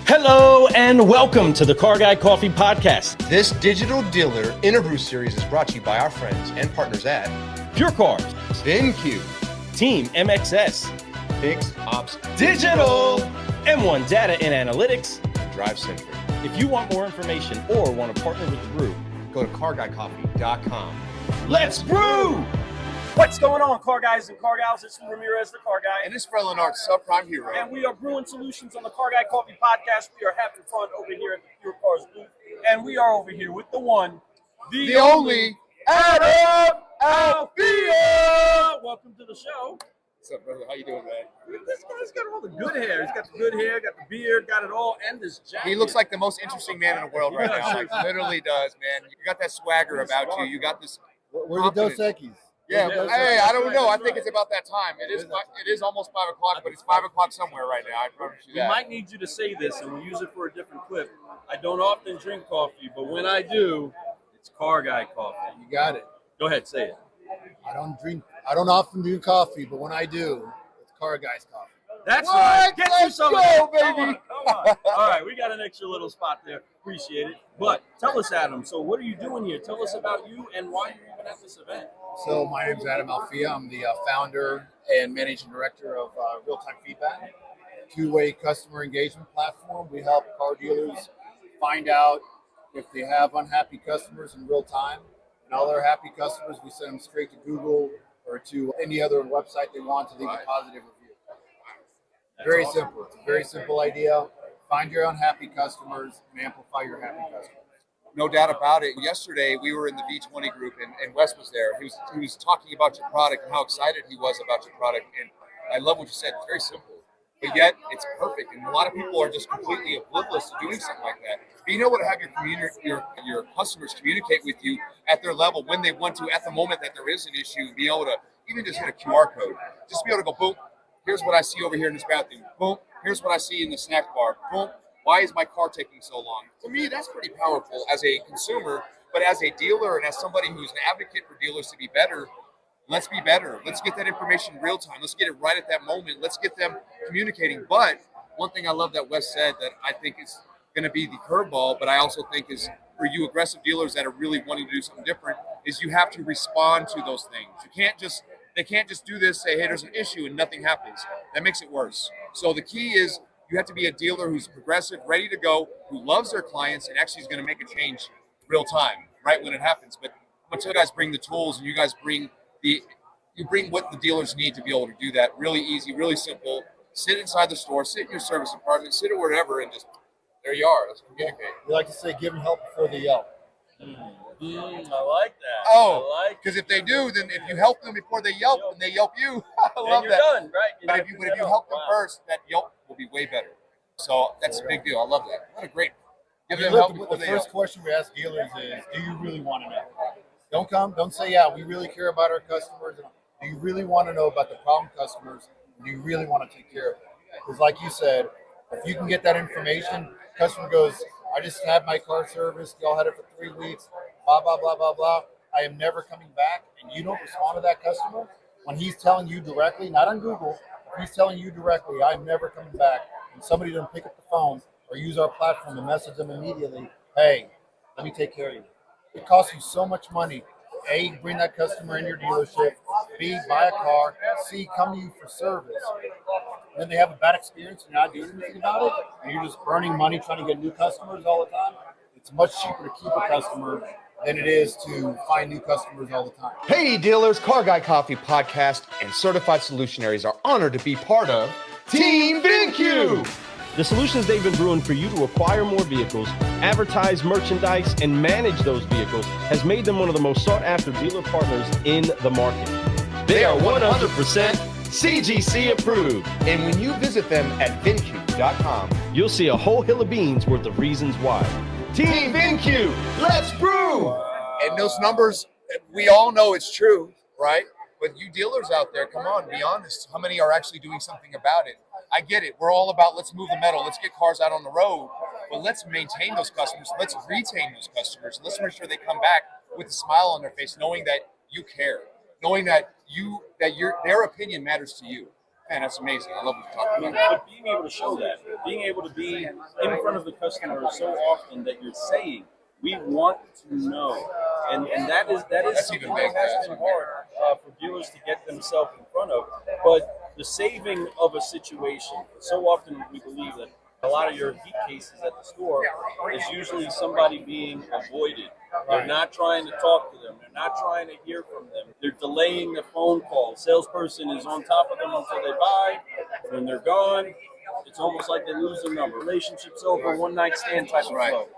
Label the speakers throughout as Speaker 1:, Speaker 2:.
Speaker 1: Hello and welcome to the Car Guy Coffee Podcast.
Speaker 2: This Digital Dealer Interbrew series is brought to you by our friends and partners at
Speaker 1: PureCars,
Speaker 2: VinQ,
Speaker 1: Team MXS,
Speaker 2: Fix Ops
Speaker 1: Digital, M1 Data and Analytics,
Speaker 2: Drive Centric.
Speaker 1: If you want more information or want to partner with the Brew,
Speaker 2: Go to carguycoffee.com.
Speaker 1: let's brew! What's going on, car guys and car gals? It's Ramirez, the car guy.
Speaker 2: And this is Lenart, subprime hero.
Speaker 1: And we are brewing solutions on the Car Guy Coffee Podcast. We are having fun over here at the PureCars booth. And we are over here with the one,
Speaker 2: The only Adam Alfia!
Speaker 1: Welcome to the show.
Speaker 2: What's up, brother? How you doing, man?
Speaker 1: This guy's got all the good hair. He's got the good hair, got the beard, got it all, and this jacket.
Speaker 2: He looks like the most interesting man in the world right now. Like, literally does, man. You got that swagger about you. You got this.
Speaker 3: Where the Dos Equis?
Speaker 2: Yeah,
Speaker 1: Yeah,
Speaker 2: hey,
Speaker 1: that's
Speaker 2: I don't
Speaker 1: right,
Speaker 2: know. I
Speaker 1: that's
Speaker 2: think
Speaker 1: right.
Speaker 2: it's about that time. It is almost 5 o'clock, but it's 5 o'clock somewhere right now. I promise you
Speaker 1: We
Speaker 2: that.
Speaker 1: might need you to say this, and we'll use it for a different clip. I don't often drink coffee, but when I do, it's Car Guy coffee.
Speaker 3: You got it.
Speaker 1: Go ahead, say it.
Speaker 3: I don't often do coffee, but when I do, it's Car Guy's coffee.
Speaker 1: That's
Speaker 2: What?
Speaker 1: right. Get you
Speaker 2: Let's
Speaker 1: some
Speaker 2: go,
Speaker 1: of that.
Speaker 2: baby.
Speaker 1: Come on. All right, we got an extra little spot there. Appreciate it. But tell us, Adam, so what are you doing here? Tell us about you and why you're even at this event.
Speaker 3: So my name's Adam Alfia. I'm the founder and managing director of Real-Time Feedback, a two-way customer engagement platform. We help car dealers find out if they have unhappy customers in real time. And all their happy customers, we send them straight to Google or to any other website they want to leave a positive review. Very simple. It's a very simple idea. Find your unhappy customers and amplify your happy customers.
Speaker 2: No doubt about it. Yesterday, we were in the V20 group, and Wes was there. He was talking about your product and how excited he was about your product. And I love what you said. It's very simple, but yet it's perfect. And a lot of people are just completely oblivious to doing something like that. But you know what? To have your customers communicate with you at their level when they want to, at the moment that there is an issue, be able to even just hit a QR code, just be able to go, boom, here's what I see over here in this bathroom. Boom, here's what I see in the snack bar. Boom. Why is my car taking so long? To me, that's pretty powerful as a consumer, but as a dealer and as somebody who's an advocate for dealers to be better, let's be better. Let's get that information real time. Let's get it right at that moment. Let's get them communicating. But one thing I love that Wes said that I think is going to be the curveball, but I also think is for you aggressive dealers that are really wanting to do something different, is you have to respond to those things. They can't just do this, say, hey, there's an issue, and nothing happens. That makes it worse. So the key is you have to be a dealer who's progressive, ready to go, who loves their clients, and actually is going to make a change real time, right when it happens. But until you guys bring the tools and you guys bring what the dealers need to be able to do that, really easy, really simple. Sit inside the store, sit in your service department, sit at wherever, and just there you are. Let's communicate.
Speaker 3: We like to say, give them help before they yelp.
Speaker 1: I like that.
Speaker 2: Oh,
Speaker 1: I like
Speaker 2: because if they do, then if you help them before they yelp, and they yelp you, I
Speaker 1: and
Speaker 2: love
Speaker 1: you're
Speaker 2: that.
Speaker 1: done, right?
Speaker 2: But if you help them first, that yelp will be way better. So that's a big deal. I love that. What a great. Give them help before
Speaker 3: The
Speaker 2: they
Speaker 3: first
Speaker 2: yelp.
Speaker 3: question we ask dealers is, do you really want to know? Don't say, yeah, we really care about our customers. Do you really want to know about the problem customers? Do you really want to take care of them? Because like you said, if you can get that information, customer goes, I just had my car serviced. Y'all had it for 3 weeks, blah, blah, blah, blah, blah. I am never coming back. And you don't respond to that customer when he's telling you directly, not on Google, if he's telling you directly, I'm never coming back. And somebody doesn't pick up the phone or use our platform to message them immediately, hey, let me take care of you. It costs you so much money. A, bring that customer in your dealership. B, buy a car. C, come to you for service. Then they have a bad experience and you're not doing anything about it, and you're just burning money trying to get new customers all the time. It's much cheaper to keep a customer than it is to find new customers all the time.
Speaker 2: Hey dealers, Car Guy Coffee Podcast and Certified Solutionaries are honored to be part of Team VinQ.
Speaker 1: The solutions they've been brewing for you to acquire more vehicles, advertise merchandise, and manage those vehicles has made them one of the most sought-after dealer partners in the market. They are 100% CGC approved.
Speaker 2: And when you visit them at VinQ.com,
Speaker 1: You'll see a whole hill of beans worth of reasons why.
Speaker 2: Team VinQ, let's brew! And those numbers, we all know it's true, right? But you dealers out there, come on, be honest. How many are actually doing something about it? I get it. We're all about let's move the metal. Let's get cars out on the road. But let's maintain those customers. Let's retain those customers. Let's make sure they come back with a smile on their face, knowing that you care, knowing that their opinion matters to you. Man, that's amazing. I love what you're talking about.
Speaker 4: But being able to show that, being able to be in front of the customer so often that you're saying, we want to know, and that is something
Speaker 2: even big,
Speaker 4: that has been hard for dealers to get themselves in front of. But the saving of a situation, so often we believe that a lot of your heat cases at the store is usually somebody being avoided. They're not trying to talk to them. They're not trying to hear from them. They're delaying the phone call. Salesperson is on top of them until they buy. When they're gone, it's almost like they lose their number. Relationship's over, one night stand type of flow.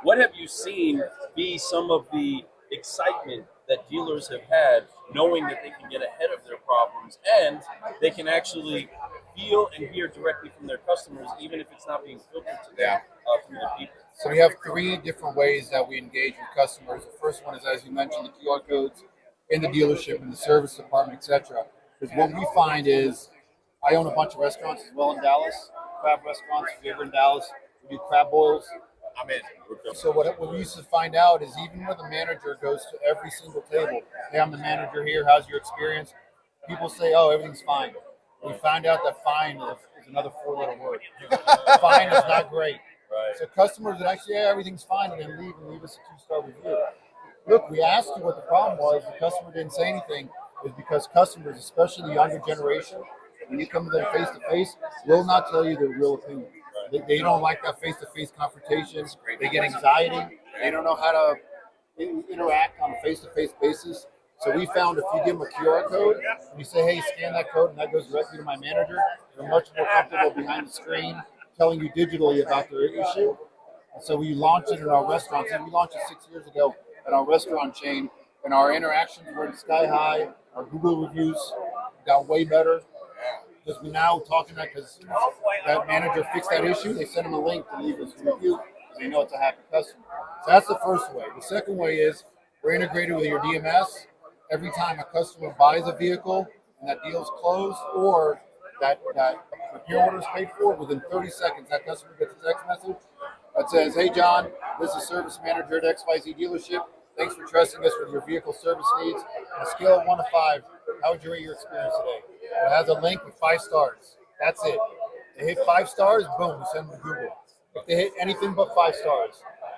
Speaker 4: What have you seen be some of the excitement that dealers have had, knowing that they can get ahead of their problems and they can actually feel and hear directly from their customers, even if it's not being filtered to them through the people?
Speaker 3: So we have 3 different ways that we engage with customers. The first one is, as you mentioned, the QR codes in the dealership, in the service department, etc. Because what we find is, I own a bunch of restaurants as well in Dallas, crab restaurants. If you're ever in Dallas, we do crab boils.
Speaker 2: I'm in.
Speaker 3: So what we used to find out is, even when the manager goes to every single table, hey, I'm the manager here, how's your experience? People say, oh, everything's fine. We find out that fine is another 4-letter word. Fine is not great.
Speaker 4: Right.
Speaker 3: So customers that actually, yeah, everything's fine, and then leave us a 2-star review. Look, we asked you what the problem was. The customer didn't say anything. It's because customers, especially the younger generation, when you come to them face to face, will not tell you their real opinion. They don't like that face to face confrontation. They get anxiety. They don't know how to interact on a face to face basis. So we found if you give them a QR code and you say, hey, scan that code, and that goes directly to my manager, they're much more comfortable behind the screen telling you digitally about their issue. And so we launched it in our restaurants. And we launched it 6 years ago at our restaurant chain, and our interactions were sky high. Our Google reviews got way better because we now talking that, because that manager fixed that issue. They send them a link to leave us a review because they know it's a happy customer. So that's the first way. The second way is we're integrated with your DMS. Every time a customer buys a vehicle and that deal's closed, or that repair order is paid for, within 30 seconds, that customer gets a text message that says, hey, John, this is service manager at XYZ dealership. Thanks for trusting us with your vehicle service needs. On a scale of 1 to 5, how would you rate your experience today? It has a link with 5 stars. That's it. They hit 5 stars, boom, we send them to Google. If they hit anything but 5 stars,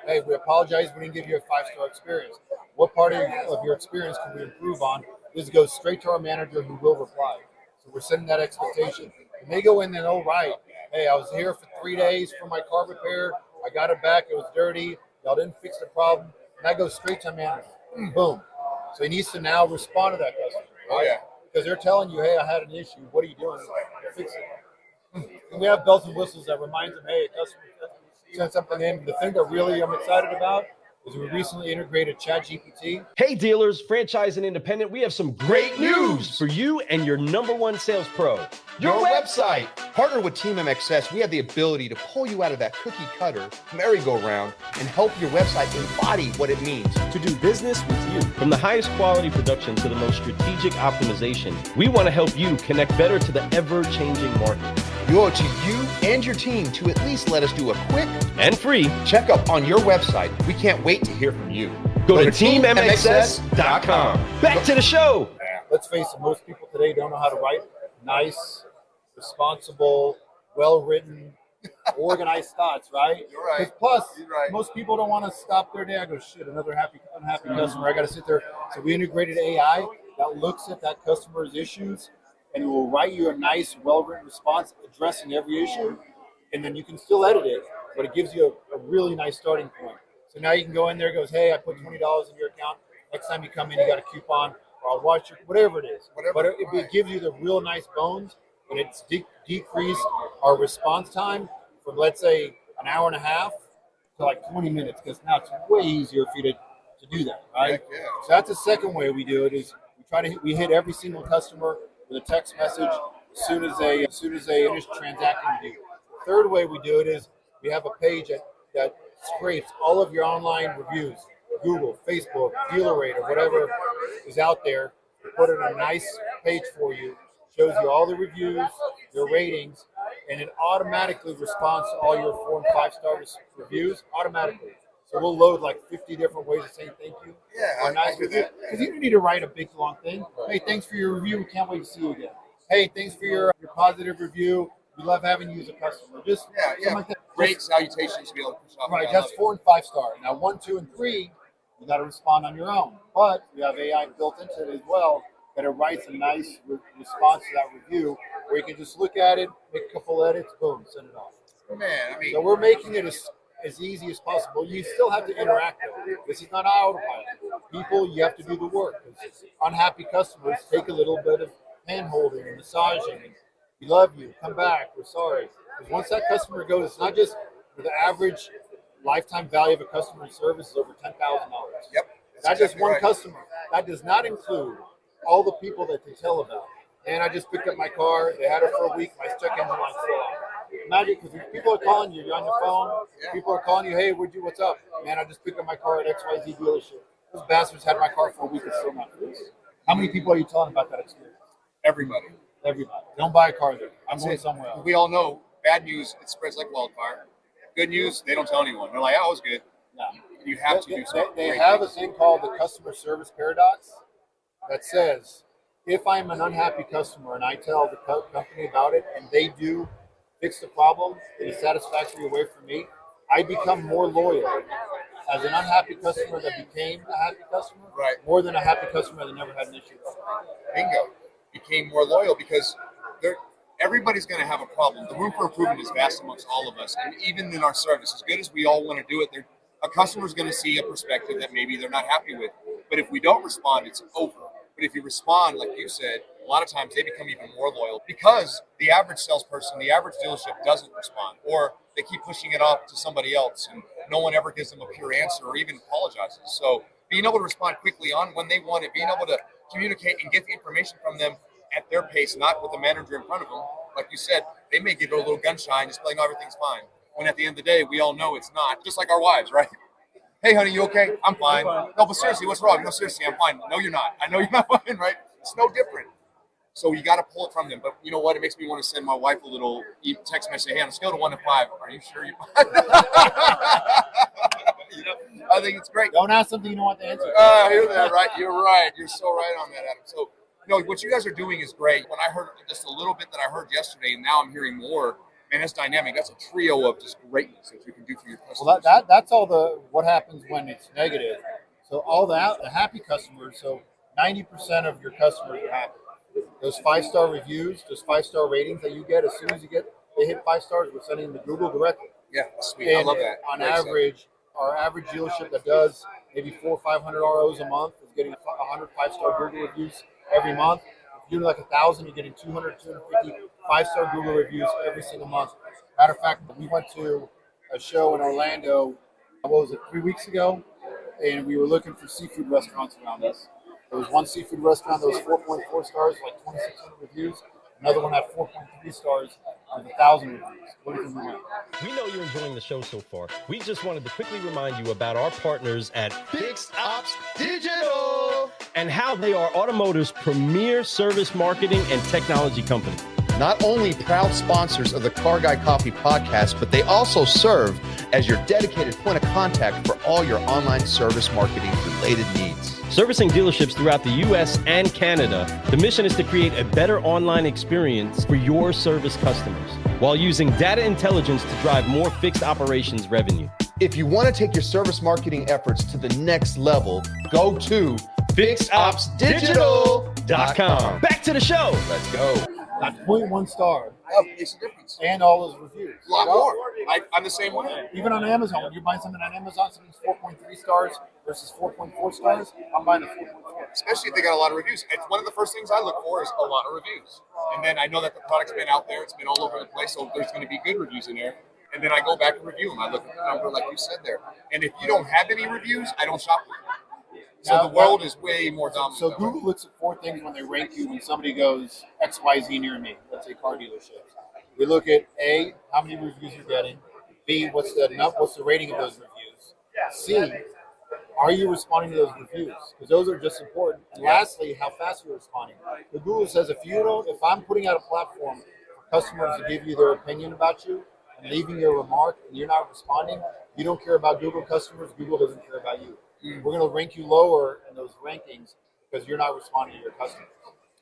Speaker 3: hey, we apologize, we didn't give you a 5-star experience. What part of your experience can we improve on? This goes straight to our manager, who will reply. So we're setting that expectation. And they go in and, oh, right, hey, I was here for 3 days for my car repair. I got it back. It was dirty. Y'all didn't fix the problem. And that goes straight to manager. Boom. So he needs to now respond to that customer. Right?
Speaker 2: Oh, yeah.
Speaker 3: Because they're telling you, hey, I had an issue. What are you doing? Fix it. And we have bells and whistles that reminds them, hey, a customer sent something in. The thing that really I'm excited about is we recently integrated ChatGPT.
Speaker 1: Hey dealers, franchise and independent, we have some great news for you and your #1 sales pro. Your website.
Speaker 5: Partner with Team MXS, we have the ability to pull you out of that cookie cutter merry-go-round and help your website embody what it means.
Speaker 1: To do business with you. From the highest quality production to the most strategic optimization, we want to help you connect better to the ever-changing market.
Speaker 5: We owe it to you and your team to at least let us do a quick
Speaker 1: And free.
Speaker 5: checkup on your website. We can't wait to hear from you.
Speaker 1: Go to teammxs.com. Back to the show.
Speaker 3: Let's face it, most people today don't know how to write nice, responsible, well-written, organized thoughts, right?
Speaker 2: You're right.
Speaker 3: 'Cause plus,
Speaker 2: You're right.
Speaker 3: most people don't want to stop their day. I go, shit, another unhappy customer. I got to sit there. So we integrated AI that looks at that customer's issues, and it will write you a nice, well-written response addressing every issue. And then you can still edit it, but it gives you a really nice starting point. So now you can go in there, goes, hey, I put $20 in your account. Next time you come in, you got a coupon, or I'll watch your, whatever it is. But it gives you the real nice bones, and it's decreased our response time from, let's say, an hour and a half to like 20 minutes, because now it's way easier for you to do that, right?
Speaker 2: Heck yeah.
Speaker 3: So that's the second way we do it, is we hit every single customer with a text message as soon as they finish transacting with you. The third way we do it is we have a page that scrapes all of your online reviews, Google, Facebook, DealerRate, or whatever is out there. We put it on a nice page for you, shows you all the reviews, your ratings, and it automatically responds to all your 4 and 5-star reviews automatically. So we'll load like 50 different ways of saying thank you.
Speaker 2: Yeah,
Speaker 3: for a nice
Speaker 2: I do
Speaker 3: review.
Speaker 2: that.
Speaker 3: Because you don't need to write a big long thing. Hey, thanks for your review. We can't wait to see you again. hey, thanks for your positive review. We love having you as a customer. Just something like that.
Speaker 2: Great salutations to be able to push off.
Speaker 3: Right,
Speaker 2: I
Speaker 3: that's
Speaker 2: love it.
Speaker 3: 4 and 5 star. Now 1, 2, and 3, you got to respond on your own. But we have AI built into it as well that it writes a nice response to that review where you can just look at it, make a couple edits, boom, send it off.
Speaker 2: Man, I mean,
Speaker 3: So we're making it as easy as possible. You still have to interact with it. This is not autopilot. People, you have to do the work. Unhappy customers take a little bit of hand-holding and massaging. And we love you. Come back. We're sorry. Because once that customer goes, it's not just the average lifetime value of a customer service is over $10,000.
Speaker 2: yep.
Speaker 3: That's just one customer. That does not include all the people that they tell about. And I just picked up my car. They had it for a week. My check engine light's still on. Imagine, because people are calling you. You're on your phone.
Speaker 2: Yeah.
Speaker 3: People are calling you. Hey, what's up? Man, I just picked up my car at XYZ dealership. Those bastards had my car for a week and still not fixed. How many people are you telling about that experience?
Speaker 2: Everybody.
Speaker 3: Everybody. Don't buy a car there. I'm going somewhere else.
Speaker 2: We all know bad news, it spreads like wildfire. Good news, they don't tell anyone. They're like, oh, it was good.
Speaker 3: No.
Speaker 2: You have to do something.
Speaker 3: They
Speaker 2: great
Speaker 3: have a
Speaker 2: things.
Speaker 3: thing called the customer service paradox that says, if I'm an unhappy customer and I tell the company about it and they do fix the problem in a satisfactory way for me, I become more loyal as an unhappy customer that became a happy customer,
Speaker 2: Right.
Speaker 3: more than a happy customer that never had an issue.
Speaker 2: Bingo. Became more loyal because everybody's going to have a problem. The room for improvement is vast amongst all of us. And even in our service, as good as we all want to do it, a customer's going to see a perspective that maybe they're not happy with. But if we don't respond, it's over. But if you respond, like you said, a lot of times they become even more loyal because the average salesperson, the average dealership doesn't respond, or they keep pushing it off to somebody else and no one ever gives them a pure answer or even apologizes. So being able to respond quickly on when they want it, being able to communicate and get the information from them at their pace, not with the manager in front of them. Like you said, they may get a little gun shy and just be like, no, everything's fine. When at the end of the day, we all know it's not. Just like our wives, right? Hey, honey, you okay? I'm fine. No, but seriously, what's wrong? No, seriously, I'm fine. No, you're not. I know you're not fine, right? It's no different. So you got to pull it from them. But you know what? It makes me want to send my wife a little text message. Hey, on a scale of 1 to 5, are you sure you're fine? You know, I think it's great.
Speaker 3: Don't ask something you don't want the answer.
Speaker 2: I hear that, right? You're right. You're so right on that, Adam. So, you know, what you guys are doing is great. When I heard just a little bit that I heard yesterday, and now I'm hearing more, man, it's dynamic. That's a trio of just greatness that you can do for your customers.
Speaker 3: Well, that's all what happens when it's negative. So all the happy customers, so 90% of your customers are happy. Those 5-star reviews, those 5-star ratings that you get, as soon as they hit 5 stars, we're sending them to Google directly.
Speaker 2: Yeah, sweet. I love that.
Speaker 3: On average, our average dealership that does maybe 400 or 500 ROs a month is getting 100 5-star Google reviews every month. If you're like 1,000, you're getting 200, 250 5-star Google reviews every single month. Matter of fact, we went to a show in Orlando, 3 weeks ago, and we were looking for seafood restaurants around us. There was one seafood restaurant that was 4.4 stars, like 2,600 reviews. Another one had 4.3 stars with 1,000 reviews. What do you think we went?
Speaker 1: We know you're enjoying the show so far. We just wanted to quickly remind you about our partners at
Speaker 5: Fixed Ops Digital.
Speaker 1: and how they are automotive's premier service marketing and technology company.
Speaker 5: Not only proud sponsors of the Car Guy Coffee podcast, but they also serve as your dedicated point of contact for all your online service marketing related needs.
Speaker 1: Servicing dealerships throughout the U.S. and Canada, the mission is to create a better online experience for your service customers while using data intelligence to drive more fixed operations revenue.
Speaker 5: If you want to take your service marketing efforts to the next level, go to fixopsdigital.com.
Speaker 1: Back to the show.
Speaker 5: Let's go.
Speaker 3: That's 0.1 star
Speaker 2: Makes a difference.
Speaker 3: and all those reviews.
Speaker 2: A lot more. I'm the same way.
Speaker 3: Even on Amazon, when you're buying something on Amazon, something's 4.3 stars versus 4.4 stars, I'm buying the 4.4.
Speaker 2: Especially if they got a lot of reviews. It's one of the first things I look for is a lot of reviews. And then I know that the product's been out there. It's been all over the place. So there's going to be good reviews in there. And then I go back and review them. I look at the number like you said there. And if you don't have any reviews, I don't shop with you. So the world is way more dominant.
Speaker 3: So Google looks at 4 things when they rank you when somebody goes XYZ near me, let's say car dealerships. We look at A, how many reviews you're getting. B, what's the rating of those reviews. C, are you responding to those reviews? Because those are just important. And lastly, how fast you're responding. The Google says if I'm putting out a platform for customers to give you their opinion about you and leaving your remark and you're not responding, you don't care about Google customers, Google doesn't care about you. We're going to rank you lower in those rankings because you're not responding to your customers.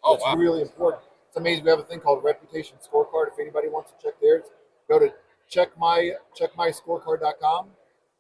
Speaker 2: Oh,
Speaker 3: It's
Speaker 2: wow.
Speaker 3: really important. It's amazing. We have a thing called Reputation Scorecard. If anybody wants to check theirs, go to checkmyscorecard.com.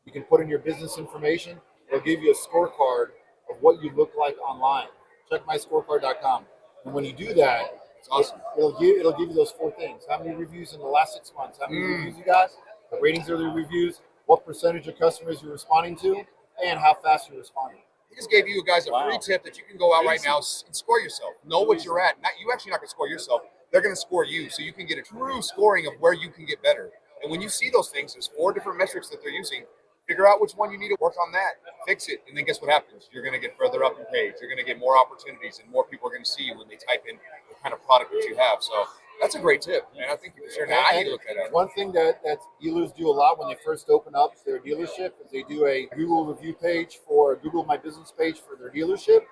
Speaker 3: You can put in your business information. It'll give you a scorecard of what you look like online. Checkmyscorecard.com. And when you do that,
Speaker 2: It's awesome.
Speaker 3: it'll give you those 4 things. How many reviews in the last 6 months? How many reviews you got? The ratings of the reviews, what percentage of customers you're responding to, and how fast you're responding.
Speaker 2: He just gave you guys a free tip that you can go out right now and score yourself. Know what you're at. Not, you actually not going to score yourself. They're going to score you, so you can get a true scoring of where you can get better. And when you see those things, there's 4 different metrics that they're using. Figure out which one you need to work on that, fix it, and then guess what happens? You're going to get further up in page. You're going to get more opportunities, and more people are going to see you when they type in the kind of product that you have. So that's a great tip, man. I think you for sure. Now I need to look at it.
Speaker 3: One thing that dealers do a lot when they first open up their dealership is they do a Google review page for Google My Business page for their dealership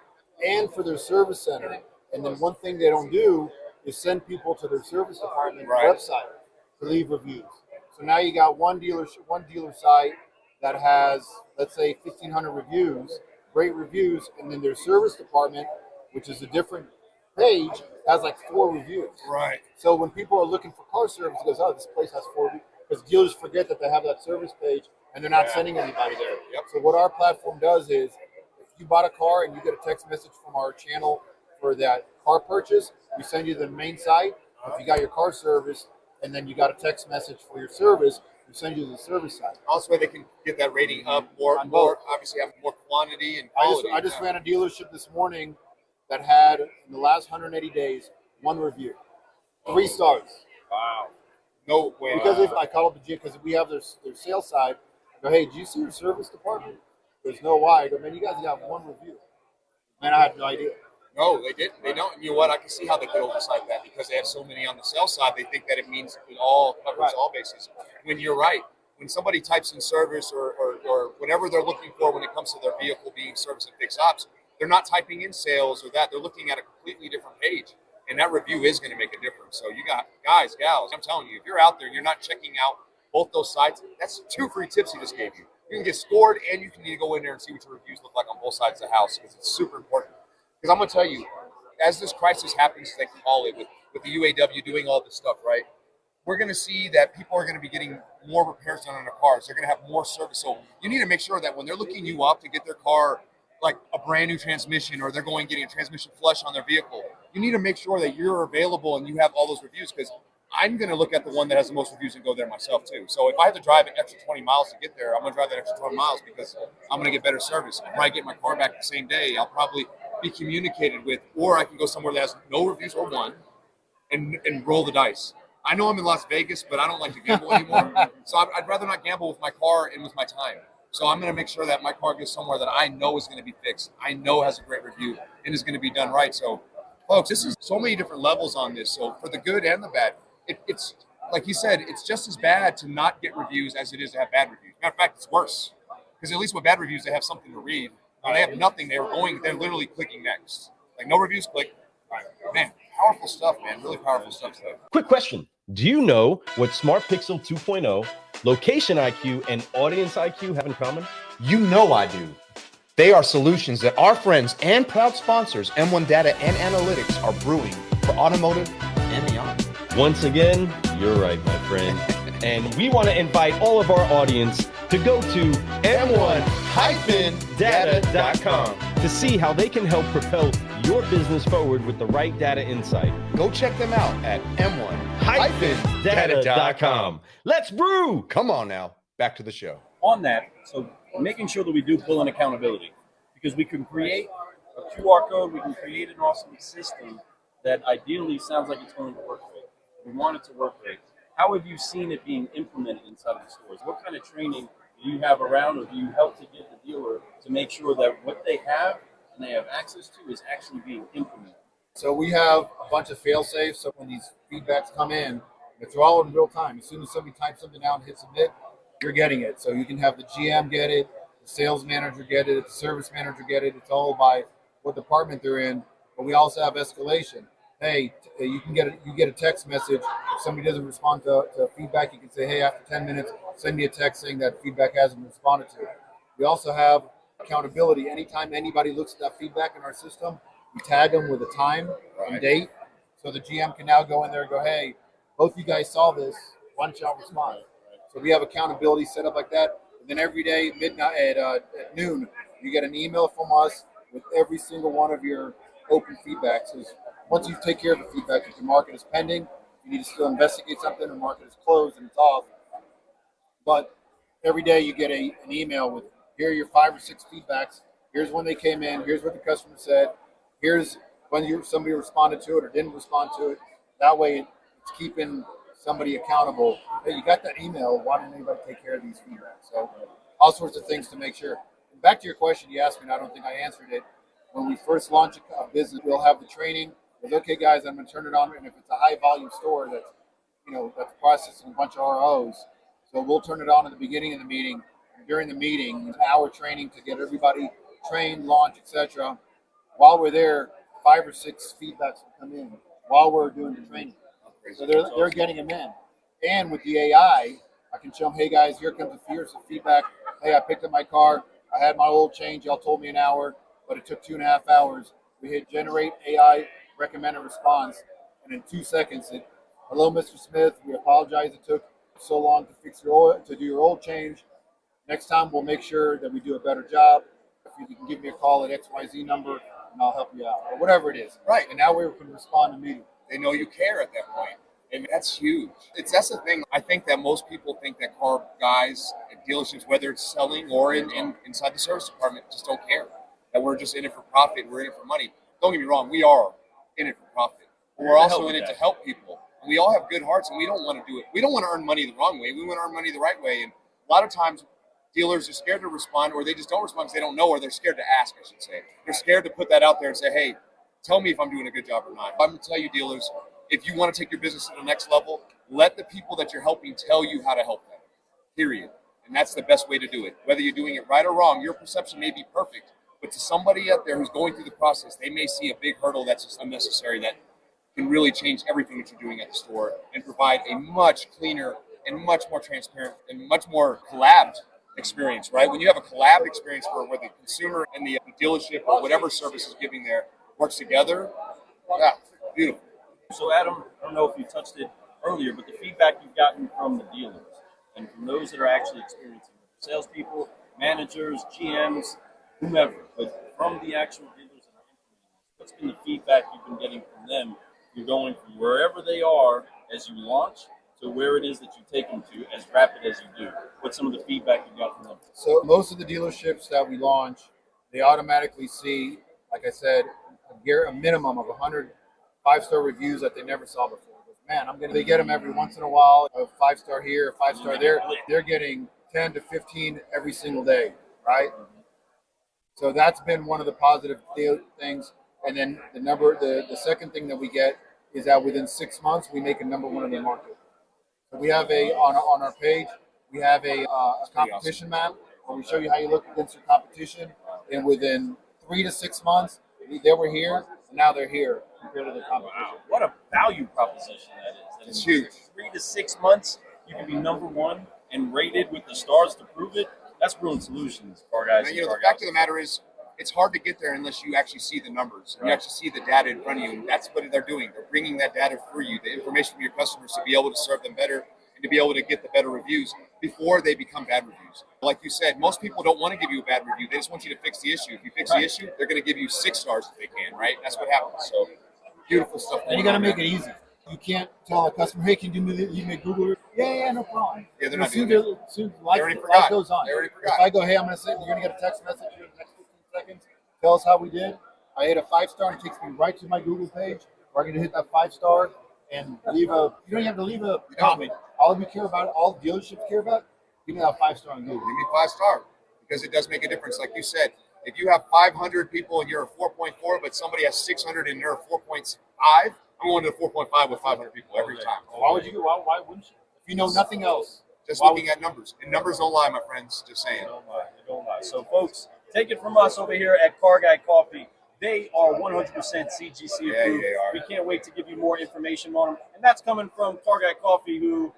Speaker 3: and for their service center. And then one thing they don't do is send people to their service department website to leave reviews. So now you got one dealer site that has, let's say, 1,500 reviews, great reviews, and then their service department, which is a different page, has like 4 reviews.
Speaker 2: Right.
Speaker 3: So when people are looking for car service, it goes, oh, this place has 4 reviews. Because dealers forget that they have that service page and they're not sending anybody there.
Speaker 2: Yep.
Speaker 3: So what our platform does is, if you bought a car and you get a text message from our channel for that car purchase, we send you the main site. If you got your car serviced and then you got a text message for your service, we send you to the service site.
Speaker 2: Also, they can get that rating up more, obviously have more quantity and
Speaker 3: I
Speaker 2: quality.
Speaker 3: just ran a dealership this morning that had, in the last 180 days, 1 review. 3 stars.
Speaker 2: Wow. No way.
Speaker 3: Because if I call up the G, because we have their sales side, I go, hey, do you see your service department? There's no why. I go, man, you guys have 1 review. Man, I had no idea.
Speaker 2: No, they didn't. They don't. You know what? I can see how they could oversight that because they have so many on the sales side. They think that it means it all covers all bases. When you're right, when somebody types in service or whatever they're looking for when it comes to their vehicle being service and fix ops, they're not typing in sales or that. They're looking at a completely different page. And that review is going to make a difference. So you got guys, gals, I'm telling you, if you're out there and you're not checking out both those sites, that's 2 free tips he just gave you. You can get scored and you can need to go in there and see what your reviews look like on both sides of the house because it's super important. Because I'm going to tell you, as this crisis happens, they call it, with the UAW doing all this stuff, right? We're going to see that people are going to be getting more repairs done on their cars. They're going to have more service. So you need to make sure that when they're looking you up to get their car like a brand new transmission or they're going getting a transmission flush on their vehicle, you need to make sure that you're available and you have all those reviews because I'm going to look at the one that has the most reviews and go there myself too. So if I have to drive an extra 20 miles to get there, I'm going to drive that extra 20 miles because I'm going to get better service. I'll probably get my car back the same day. I'll probably be communicated with, or I can go somewhere that has no reviews or one and roll the dice. I know I'm in Las Vegas, but I don't like to gamble anymore. So I'd rather not gamble with my car and with my time. So I'm going to make sure that my car gets somewhere that I know is going to be fixed. I know has a great review and is going to be done right. So folks, this is so many different levels on this. So for the good and the bad, it's like he said, it's just as bad to not get reviews as it is to have bad reviews. Matter of fact, it's worse because at least with bad reviews, they have something to read. When they have nothing, they're literally clicking next. Like no reviews, click. Man, powerful stuff, man. Really powerful stuff.
Speaker 1: Quick question. Do you know what Smart Pixel 2.0, Location IQ, and Audience IQ have in common?
Speaker 5: You know I do. They are solutions that our friends and proud sponsors, M1 Data and Analytics, are brewing for automotive and beyond.
Speaker 1: Once again, you're right, my friend. And we want to invite all of our audience to go to m1-data.com to see how they can help propel your business forward with the right data insight.
Speaker 5: Go check them out at
Speaker 1: m1-data.com. Let's brew!
Speaker 5: Come on now, back to the show.
Speaker 4: On that, so making sure that we do pull in accountability because we can create a QR code, we can create an awesome system that ideally sounds like it's going to work great. We want it to work great. How have you seen it being implemented inside of the stores? What kind of training do you have around or do you help to get the dealer to make sure that what they have and they have access to is actually being implemented?
Speaker 3: So we have a bunch of fail safes. So when these feedbacks come in, it's all in real time. As soon as somebody types something out and hits submit, you're getting it. So you can have the GM get it, the sales manager get it, the service manager get it. It's all by what department they're in. But we also have escalation. Hey, you get a text message. If somebody doesn't respond to feedback, you can say, hey, after 10 minutes, send me a text saying that feedback hasn't been responded to. We also have accountability. Anytime anybody looks at that feedback in our system, we tag them with a time and date So the GM can now go in there and go, hey, both you guys saw this. Why don't y'all respond? So we have accountability set up like that. And then every day, midnight at noon, you get an email from us with every single one of your open feedbacks. Because once you take care of the feedback, if the market is pending, you need to still investigate something, the market is closed and it's off. But every day you get an email with, here are your 5 or 6 feedbacks. Here's when they came in. Here's what the customer said. Here's when somebody responded to it or didn't respond to it. That way it's keeping somebody accountable. Hey, you got that email. Why didn't anybody take care of these feedbacks? So all sorts of things to make sure. And back to your question you asked me, and I don't think I answered it. When we first launch a business, we'll have the training. It's okay, guys, I'm going to turn it on. And if it's a high volume store that's processing a bunch of ROs, so we'll turn it on at the beginning of the meeting. During the meeting, an hour training to get everybody trained, launch, etc. While we're there, 5 or 6 feedbacks will come in while we're doing the training. So they're getting them in. And with the AI, I can show them, hey guys, here comes here's the feedback. Hey, I picked up my car. I had my oil change. Y'all told me an hour, but it took 2.5 hours. We hit generate AI recommended response, and in 2 seconds, hello, Mr. Smith. We apologize it took so long to fix your oil, to do your oil change. Next time, we'll make sure that we do a better job. If you can give me a call at XYZ number, and I'll help you out, or whatever it is.
Speaker 2: Right.
Speaker 3: And now we can respond immediately.
Speaker 2: They know you care at that point. And that's huge. That's the thing. I think that most people think that car guys at dealerships, whether it's selling or inside the service department, just don't care. That we're just in it for profit. We're in it for money. Don't get me wrong. We are in it for profit. But we're also in it to help people. And we all have good hearts, and we don't want to do it. We don't want to earn money the wrong way. We want to earn money the right way. And a lot of times, dealers are scared to respond, or they just don't respond because they don't know, or they're scared to ask, I should say. They're scared to put that out there and say, hey, tell me if I'm doing a good job or not. I'm going to tell you, dealers, if you want to take your business to the next level, let the people that you're helping tell you how to help them, period. And that's the best way to do it. Whether you're doing it right or wrong, your perception may be perfect, but to somebody out there who's going through the process, they may see a big hurdle that's just unnecessary that can really change everything that you're doing at the store and provide a much cleaner and much more transparent and much more collabed experience, right? When you have a collab experience where the consumer and the dealership or whatever service is giving there works together, yeah, beautiful.
Speaker 4: So, Adam, I don't know if you touched it earlier, but the feedback you've gotten from the dealers and from those that are actually experiencing it, salespeople, managers, GMs, whomever, but from the actual dealers that are implementing this, what's been the feedback you've been getting from them? You're going from wherever they are as you launch to where it is that you take them to as rapid as you do. What's some of the feedback you got from them? So
Speaker 3: most of the dealerships that we launch, they automatically see, like I said, a minimum of 100 5-star reviews that they never saw before. Man, they get them every once in a while, a 5-star here, a 5-star there. They're getting 10 to 15 every single day, right? So that's been one of the positive things. And then the second thing that we get is that within 6 months, we make a #1 in the market. So we have on our page, we have a competition map where we show you how you look against your competition. And within 3 to 6 months, they were here, and now they're here compared to the competition.
Speaker 4: Wow, what a value proposition that is.
Speaker 2: It's huge.
Speaker 4: 3 to 6 months, you can be #1 and rated with the stars to prove it. That's Brilliant Solutions, car guys.
Speaker 2: And, the fact of the matter is, it's hard to get there unless you actually see the numbers. Right. You actually see the data in front of you, and that's what they're doing. They're bringing that data for you, the information from your customers, to be able to serve them better and to be able to get the better reviews before they become bad reviews. Like you said, most people don't want to give you a bad review. They just want you to fix the issue. If you fix the issue, they're going to give you 6 stars if they can, right? That's what happens. So beautiful stuff.
Speaker 3: And you got to make it easy. You can't tell a customer, hey, can you make Google? Yeah, no problem.
Speaker 2: Yeah, they're not doing
Speaker 3: that. Soon life goes on.
Speaker 2: They already forgot.
Speaker 3: If I go, hey, I'm going to say, you're going to get a text message here in the next 15 seconds. Tell us how we did. I hit a 5-star and it takes me right to my Google page. We're going to hit that 5-star and leave you don't even have to leave a comment. All of you care about it, all dealerships care about, give me that 5-star on Google.
Speaker 2: Give me 5-star, because it does make a difference. Like you said, if you have 500 people and you're a 4.4, but somebody has 600 and they're a 4.5, I'm going to a 4.5 with 500 people every time.
Speaker 3: Why would you? Why wouldn't you? If you know nothing else.
Speaker 2: Just looking at numbers. And numbers don't lie, my friends. Just saying.
Speaker 4: They don't lie. So, folks, take it from us over here at Car Guy Coffee. They are 100% CGC approved.
Speaker 2: Yeah, they are.
Speaker 4: We can't wait to give you more information on them. And that's coming from Car Guy Coffee, who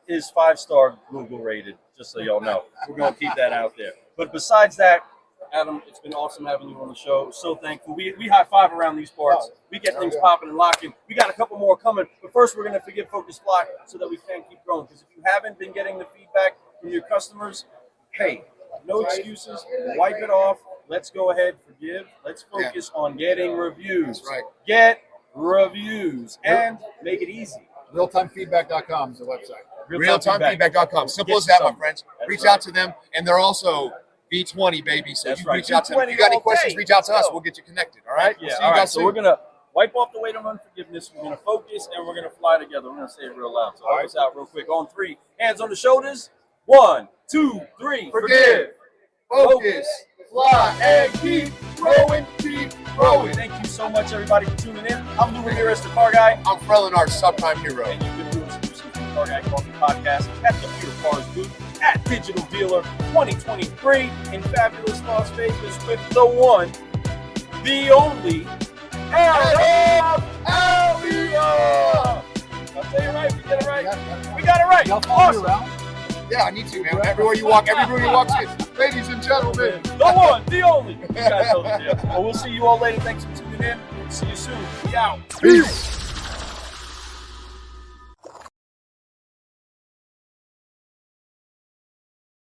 Speaker 4: is 5-star Google rated, just so y'all know. We're going to keep that out there. But besides that, Adam, it's been awesome having you on the show. So thankful. We high five around these parts. We get things popping and locking. We got a couple more coming, but first we're gonna forgive, focus, fly, so that we can keep growing. Because if you haven't been getting the feedback from your customers, hey, no excuses. Wipe it off. Let's go ahead, forgive. Let's focus on getting reviews.
Speaker 2: That's right.
Speaker 4: Get reviews and make it easy.
Speaker 3: Realtimefeedback.com is the website.
Speaker 2: Realtimefeedback.com. Simple as that, my friends. Reach out to them, and they're also V20, baby. So you reach out to them. If you got any questions, reach out to us. We'll get you connected. All right?
Speaker 4: Yeah.
Speaker 2: We'll see
Speaker 4: All
Speaker 2: you
Speaker 4: right.
Speaker 2: guys
Speaker 4: So
Speaker 2: soon.
Speaker 4: we're gonna wipe off the weight of unforgiveness. We're gonna focus, and we're gonna fly together. We're gonna say it real loud. So help us out real quick. On 3, hands on the shoulders. 1, 2, 3.
Speaker 2: Forgive, focus, fly, and keep growing, keep growing.
Speaker 4: Thank you so much, everybody, for tuning in. I'm Lou Ramirez, the Car Guy.
Speaker 2: I'm Frelin, our subprime hero.
Speaker 4: And you've been doing exclusive to the Car Guy Coffee Podcast at the PureCars booth at Digital Dealer 2023 in fabulous Las Vegas with the one, the only, Alfia. I'll tell you right, we get it right. We got it right.
Speaker 3: Y'all follow me
Speaker 4: Awesome.
Speaker 3: around?
Speaker 2: Yeah, I need to, man. Everywhere you walk, every room you walk to. Ladies and gentlemen.
Speaker 4: The one, the only. You guys know the deal. Well, we'll see you all later. Thanks for tuning in. See you soon. We out.
Speaker 2: Peace.